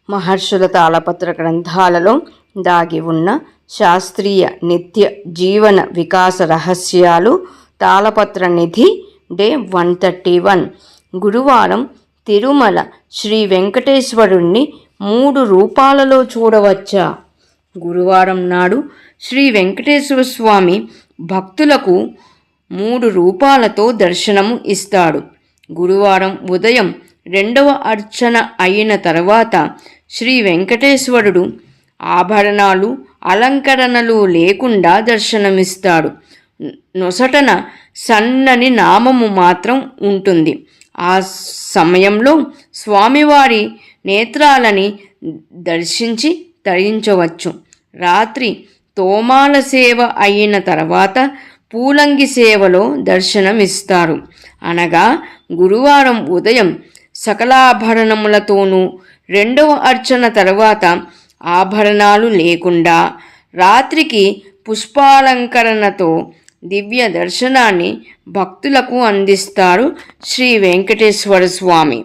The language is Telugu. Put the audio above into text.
మహర్షుల తాళపత్ర గ్రంథాలలో దాగి ఉన్న శాస్త్రీయ నిత్య జీవన వికాస రహస్యాలు. తాళపత్ర నిధి డే 131. గురువారం తిరుమల శ్రీ వెంకటేశ్వరుణ్ణి 3 రూపాలలో చూడవచ్చా? గురువారం నాడు శ్రీ వెంకటేశ్వర స్వామి భక్తులకు 3 రూపాలతో దర్శనము ఇస్తాడు. గురువారం ఉదయం 2వ అర్చన అయిన తర్వాత శ్రీ వెంకటేశ్వరుడు ఆభరణాలు అలంకరణలు లేకుండా దర్శనమిస్తాడు. నొసటన సన్నని నామము మాత్రం ఉంటుంది. ఆ సమయంలో స్వామివారి నేత్రాలని దర్శించి తరించవచ్చు. రాత్రి తోమాల సేవ అయిన తర్వాత పూలంగి సేవలో దర్శనమిస్తారు. అనగా గురువారం ఉదయం సకలాభరణములతోనూ, 2వ అర్చన తర్వాత ఆభరణాలు లేకుండా, రాత్రికి పుష్పాలంకరణతో దివ్య దర్శనాన్ని భక్తులకు అందిస్తారు శ్రీ వెంకటేశ్వర స్వామి.